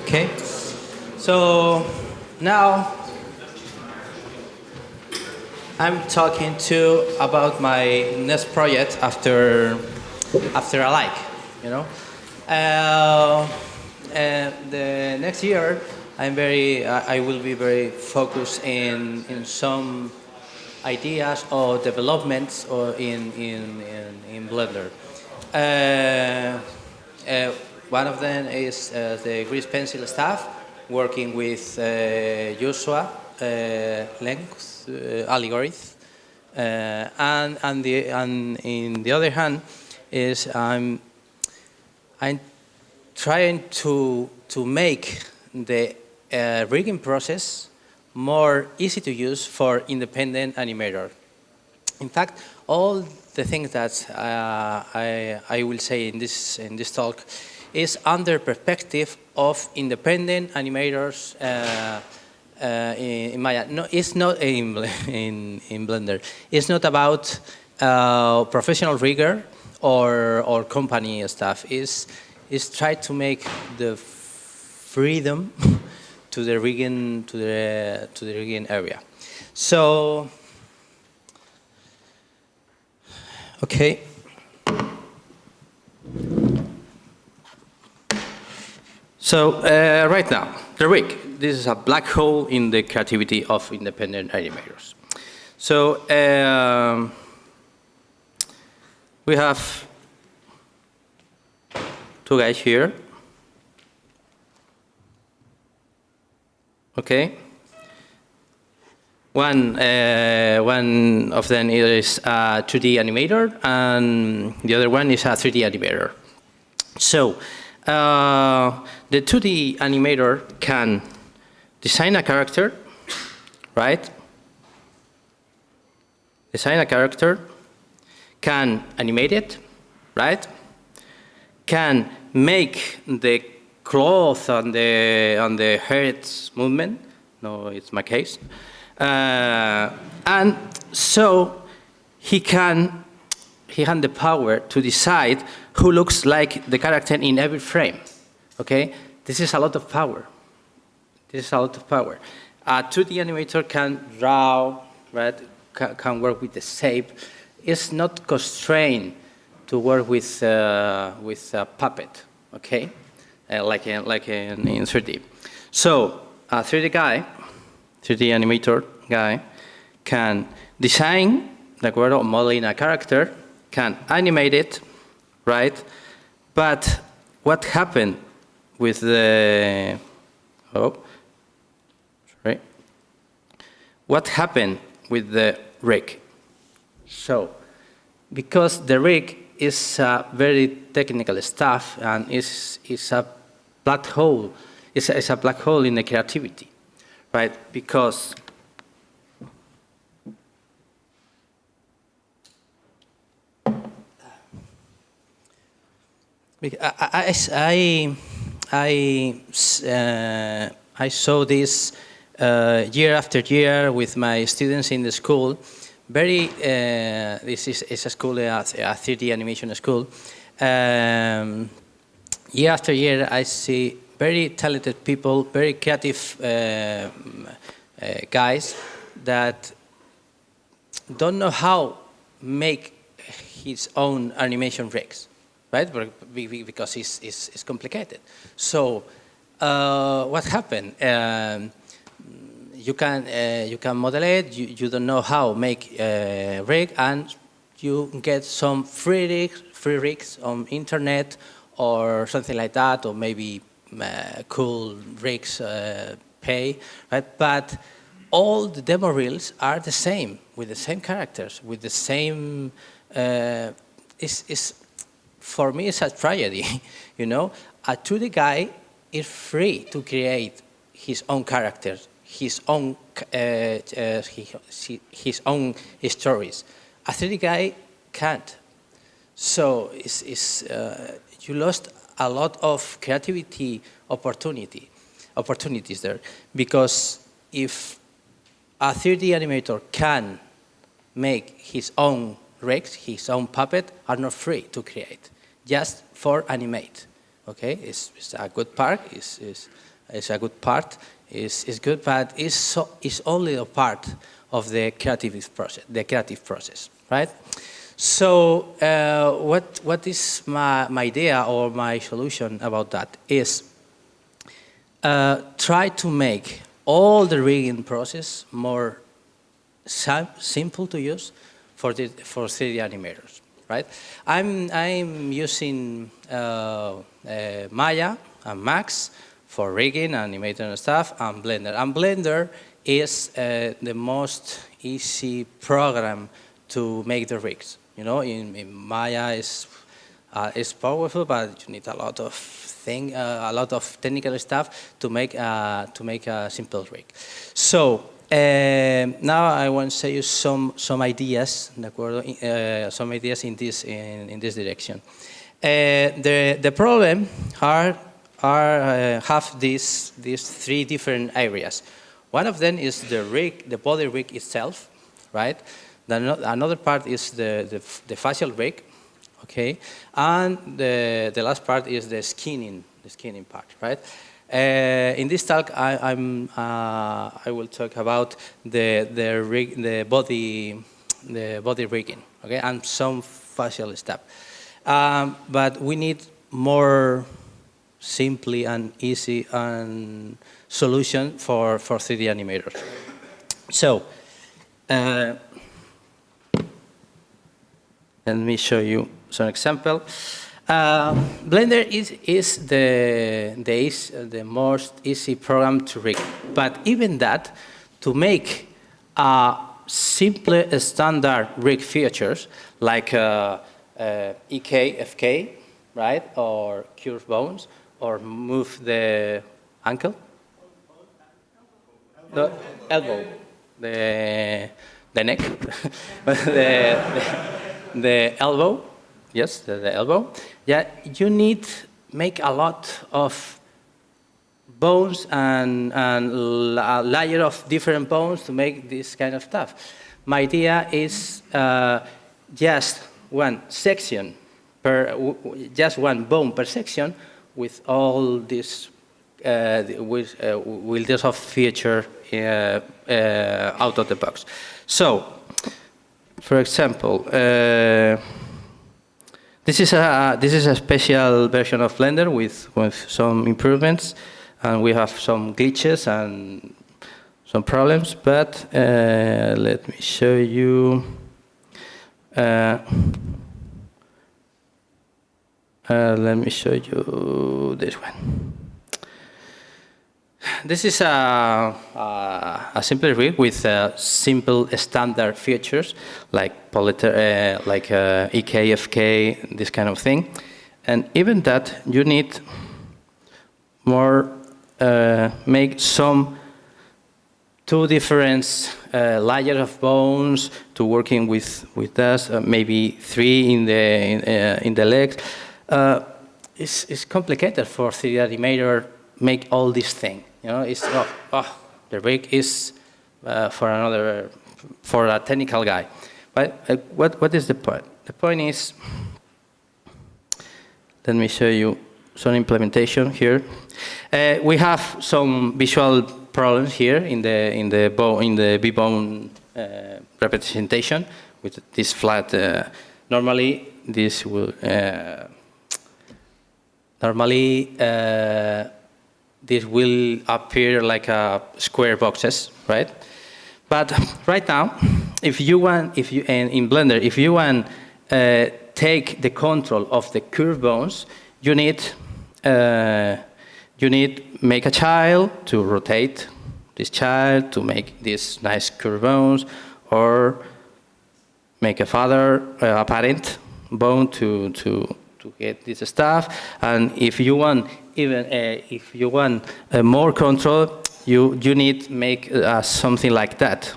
Okay, so now I'm talking to about my next project after I like, you know. The next year I will be very focused in some ideas or developments or in Blender. Uh, uh, One of them is the grease pencil staff, working with Joshua length algorithm, and in the other hand is I'm trying to make the rigging process more easy to use for independent animator. In fact, all the things that I will say in this talk is under perspective of independent animators in Maya. No, it's not in Blender. It's not about professional rigger or company stuff. It's try to make the freedom to the rigging area. So. Okay. So right now, the rig. This is a black hole in the creativity of independent animators. So we have two guys here. Okay. One of them is a 2D animator, and the other one is a 3D animator. So the 2D animator can design a character, right? Design a character, can animate it, right? Can make the cloth on the head's movement. No, it's my case. And so he has the power to decide who looks like the character in every frame. Okay, this is a lot of power. This is a lot of power. A 2D animator can draw, right? Can work with the shape. It's not constrained to work with a puppet. Okay, like in 3D. So a 3D guy. 3D animator guy can design the modeling a character, can animate it, right? But what happened with the what happened with the rig? So because the rig is very technical stuff and is a black hole, it's a black hole in the creativity. Right, because I saw this year after year with my students in the school. This is a school, a 3D animation school. Year after year, I see very talented people, very creative guys that don't know how make his own animation rigs, right? Because it's complicated. So what happened? You can model it. You don't know how make a rig, and you get some free rigs on internet or something like that, or maybe cool rigs pay, right? But all the demo reels are the same, with the same characters, with the same. For me, it's a tragedy, you know. A 2D guy is free to create his own characters, his own stories. A 3D guy can't. So you lost a lot of creativity opportunities there, because if a 3D animator can make his own rigs, his own puppet, are not free to create, just for animate. Okay, it's a good part. is a good part, is good, but is only a part of the creative process, right? So what is my idea or my solution about that is try to make all the rigging process more simple to use for 3D animators, right? I'm using Maya and Max for rigging, animator and stuff, and Blender. And Blender is the most easy program to make the rigs. You know, in Maya is powerful, but you need a lot of technical stuff to make a simple rig. So now I want to show you some ideas, some ideas in this direction. The problem have these three different areas. One of them is the rig, the body rig itself, right? Another part is the facial rig, okay, and the last part is the skinning part, right? In this talk, I will talk about the body rigging, okay, and some facial stuff. But we need more simply and easy and solution for 3D animators. So let me show you some example. Blender is the most easy program to rig, but even that, to make simple standard rig features like EK, FK, right, or curve bones, or move the ankle, the elbow, the neck, the elbow. Yes, the elbow. Yeah, you need make a lot of bones and a layer of different bones to make this kind of stuff. My idea is just one section just one bone per section with all this with this of feature out of the box. So, for example. This is a special version of Blender with some improvements, and we have some glitches and some problems. But let me show you. Let me show you this one. This is a simple rig with simple standard features like EK, FK, this kind of thing. And even that, you need more, make two different layers of bones to working with us, maybe three in the legs. It's complicated for 3D animator make all these things. You know, it's the rig is for a technical guy. But what is the point? The point is, let me show you some implementation here. We have some visual problems here in the B-bone representation with this flat. Normally, this will this will appear like a square boxes, right? But right now, in Blender, if you want take the control of the curve bones, you need make a child to rotate this child to make these nice curve bones, or make a father, a parent bone to get this stuff. And if you want more control, you need make something like that.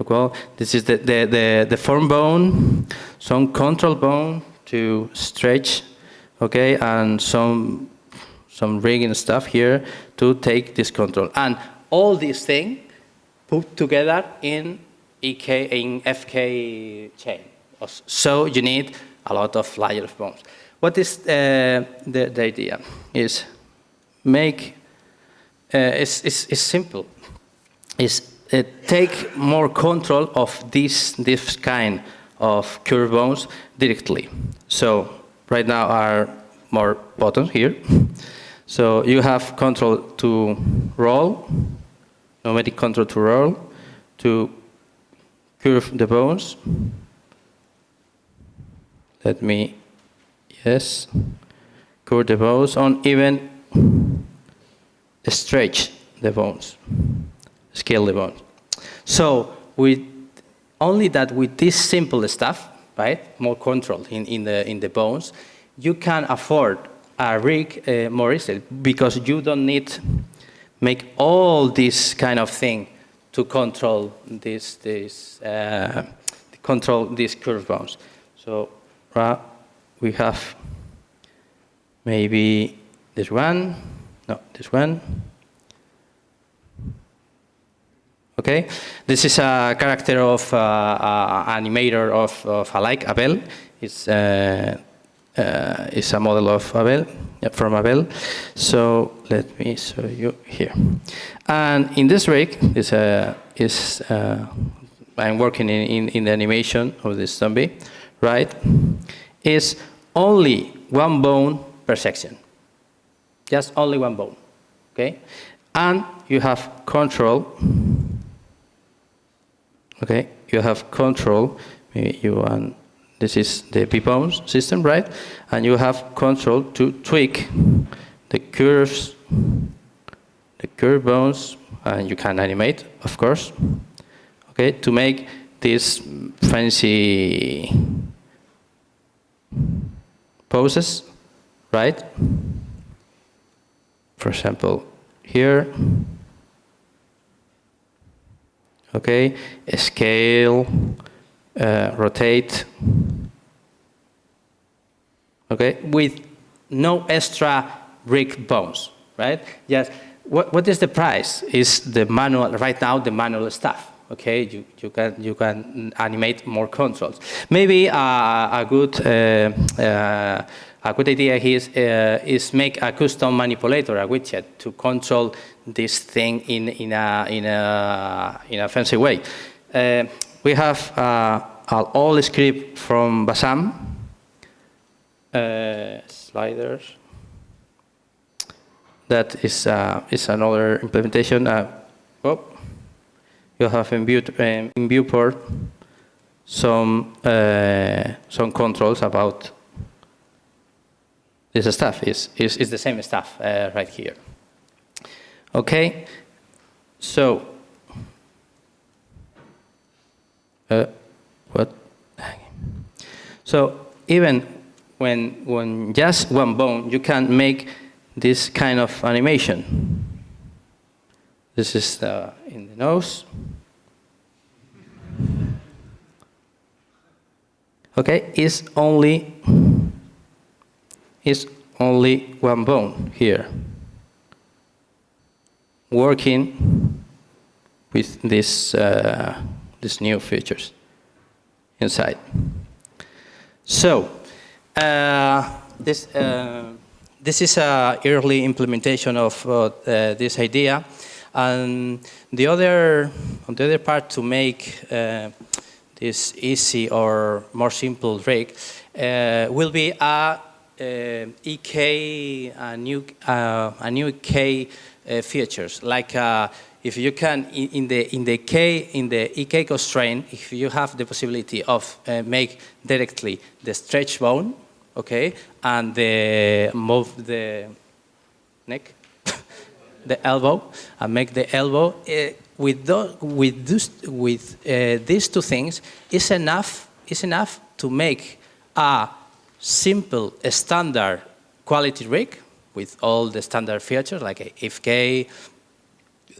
Well, this is the form bone, some control bone to stretch, okay, and some rigging stuff here to take this control, and all these things put together in EK in FK chain. So you need a lot of layers of bones. What is the idea? Is make is simple. Is take more control of this kind of curved bones directly. So right now are more buttons here. So you have control to roll, pneumatic control to roll, to curve the bones. Let me, yes, curve the bones on, even stretch the bones, scale the bones. So with only that, with this simple stuff, right, more control in the bones, you can afford a rig more easily, because you don't need make all this kind of thing to control control these curved bones. So we have maybe this one, no, this one. Okay, this is a character of animator of alike, Abel. It's a model of Abel, from Abel. So let me show you here. And in this rig I'm working in the animation of this zombie, right? Is only one bone per section, just only one bone, okay? And you have control. Okay, you have control. Maybe you want, this is the B-bones system, right? And you have control to tweak the curves, the curved bones, and you can animate, of course. Okay, to make these fancy poses, right? For example, here. Okay, scale, rotate. Okay, with no extra rig bones, right? Yes. What is the price? Is the manual right now? The manual stuff. Okay, you can animate more controls. Maybe a good idea is make a custom manipulator, a widget, to control this thing in a fancy way. We have an old script from Basam. Sliders. That is another implementation. You have in viewport some controls about this stuff. Is the same stuff right here. Okay, so what? So even when just one bone, you can make this kind of animation. This is in the nose. Okay, it's only one bone here, working with these new features inside. So this is an early implementation of this idea. And the other part to make this easy or more simple rig will be a new EK features. Like if you can in the EK constraint, if you have the possibility of make directly the stretch bone, okay, and move the neck. The elbow, and make the elbow with these two things is enough to make a simple standard quality rig with all the standard features like FK,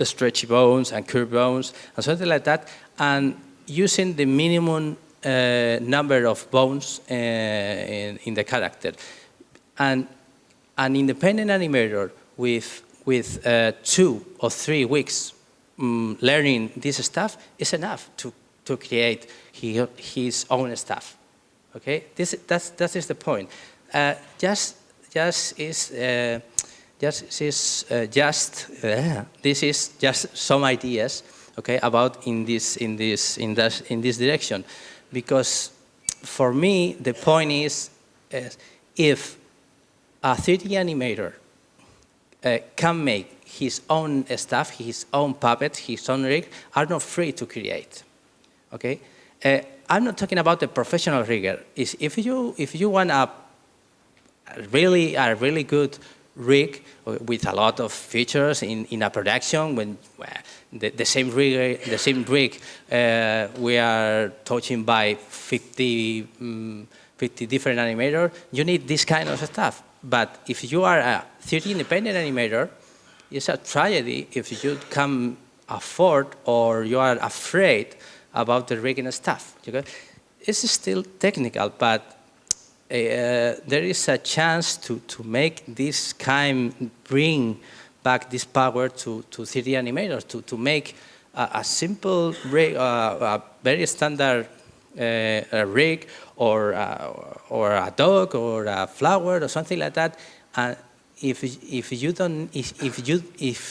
stretchy bones and curved bones and something like that, and using the minimum number of bones in the character, and an independent animator with 2 or 3 weeks learning this stuff is enough to create his own stuff. Okay, that is the point. Just is this is just some ideas, okay, about in this direction, because for me the point is if a 3D animator can make his own stuff, his own puppet, his own rig, are not free to create. Okay, I'm not talking about the professional rigger. If you want a really good rig with a lot of features in a production, when the same rig we are touching by 50 different animators, you need this kind of stuff. But if you are a 3D independent animator, it's a tragedy if you can't afford or you are afraid about the rigging stuff. It's still technical, but there is a chance to make this kind, bring back this power to 3D animators, to make a simple rig, a very standard rig, or a dog, or a flower, or something like that. And if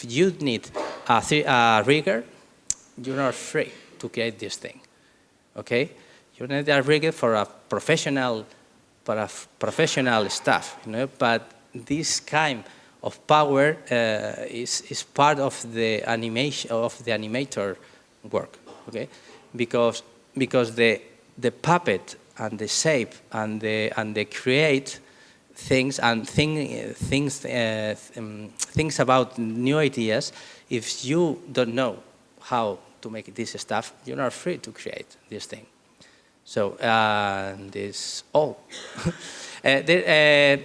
you need a rigger, you're not free to create this thing. Okay, you need a rigger for a professional stuff, But this kind of power is part of the animation of the animator work, okay? Because the puppet and the shape and the create things and things about new ideas. If you don't know how to make this stuff, you're not free to create this thing. So this all. There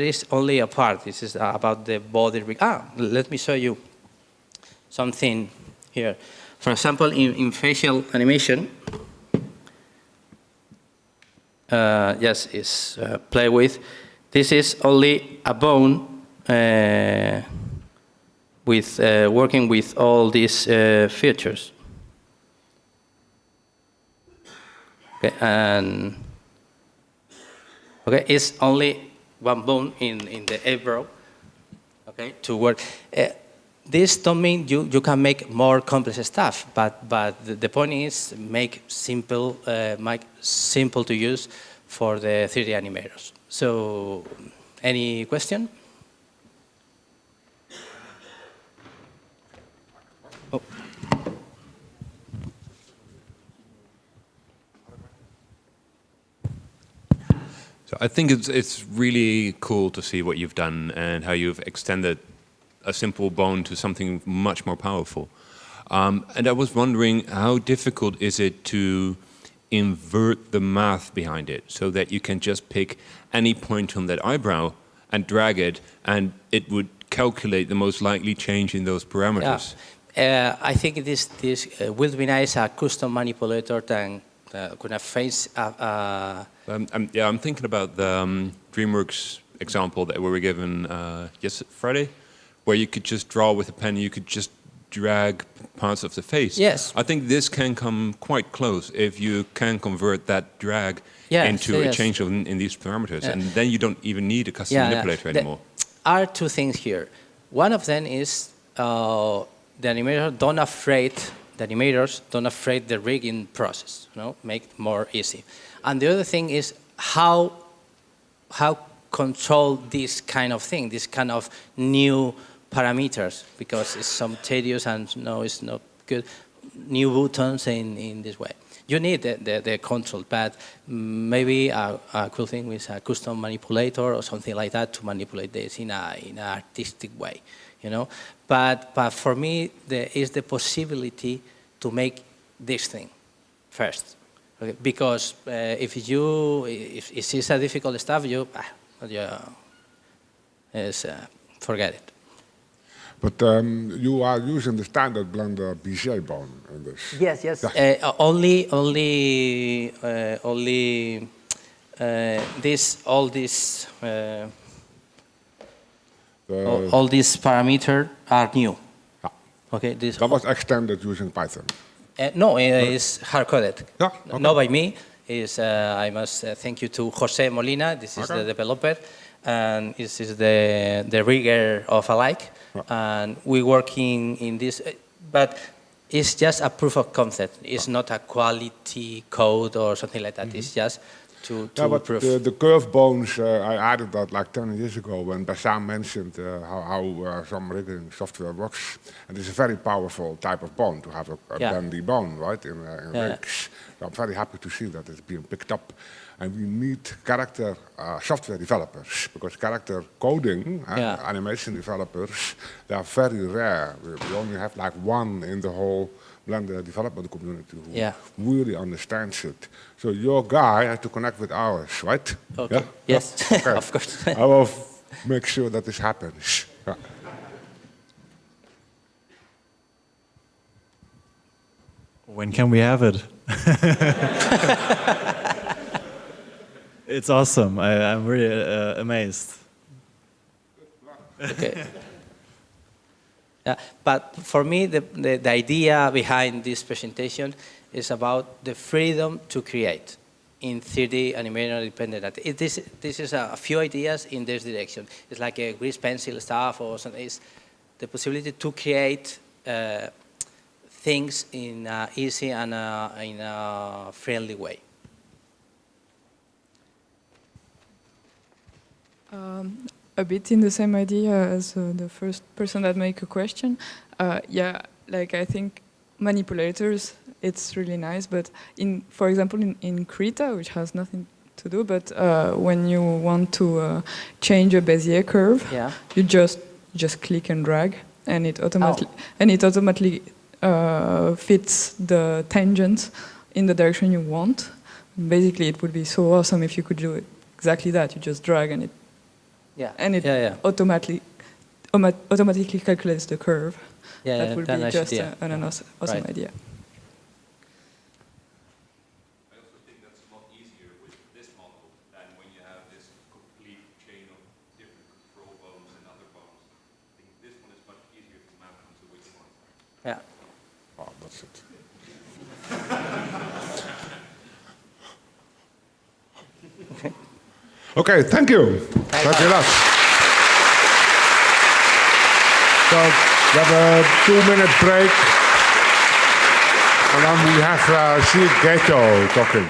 is only a part. This is about the body. Let me show you something here. For example, in facial animation, yes, is play with. This is only a bone with working with all these features. Okay, and okay, it's only one bone in the eyebrow. Okay, to work. This don't mean you can make more complex stuff, but the point is make simple to use for the 3D animators. So, any question? Oh. So I think it's really cool to see what you've done and how you've extended a simple bone to something much more powerful. And I was wondering, how difficult is it to invert the math behind it so that you can just pick any point on that eyebrow and drag it, and it would calculate the most likely change in those parameters? Yeah. I think this will be nice, a custom manipulator than could have face. I'm thinking about the DreamWorks example that we were given Friday, where you could just draw with a pen, you could just drag parts of the face. Yes. I think this can come quite close if you can convert that drag into a change in these parameters, and then you don't even need a custom manipulator anymore. There are two things here. One of them is the animators don't afraid the rigging process, make it more easy. And the other thing is how control this kind of thing, this kind of new parameters, because it's some tedious and it's not good. New buttons in this way. You need the control, but maybe a cool thing with a custom manipulator or something like that to manipulate this in an artistic way, But for me, there is the possibility to make this thing first, okay? Because if it's a difficult stuff, forget it. But you are using the standard Blender BJ bone in this. Yes. Only all these parameters are new. Yeah. Okay. That was extended using Python. No, it's hard-coded. Yeah, okay. Not by me. I must thank you to Jose Molina. This is the developer. and this is the rigor of alike. And we're working in this, but it's just a proof of concept. It's not a quality code or something like that. It's just to but prove. the curve bones, I added that like 10 years ago when Bassam mentioned how some rigging software works. And it's a very powerful type of bone to have a bendy bone, right, in rigs. So I'm very happy to see that it's being picked up. And we need character software developers, because character coding, animation developers, they are very rare. We only have like one in the whole Blender development community who really understands it. So your guy has to connect with ours, right? Okay. Yeah? Yes, Okay. of course. I will make sure that this happens. Yeah. When can we have it? It's awesome. I'm really amazed. Okay. Yeah, but for me, the idea behind this presentation is about the freedom to create in 3D animator independent. This is a few ideas in this direction. It's like a grease pencil stuff or something. It's the possibility to create things in an easy and in a friendly way. A bit in the same idea as the first person that make a question. Yeah, like I think manipulators, it's really nice, but for example, in Krita, which has nothing to do, but when you want to change a Bezier curve, you just click and drag, and it automatically fits the tangent in the direction you want. Basically, it would be so awesome if you could do exactly that. You just drag and it automatically calculates the curve. That would be just an awesome idea. I also think that's a lot easier with this model than when you have this complete chain of different control bones and other bones. I think this one is much easier to map onto which one. Yeah. Oh, that's it. Okay, thank you. Thank you lot. So we have a 2-minute break. And then we have Gato talking.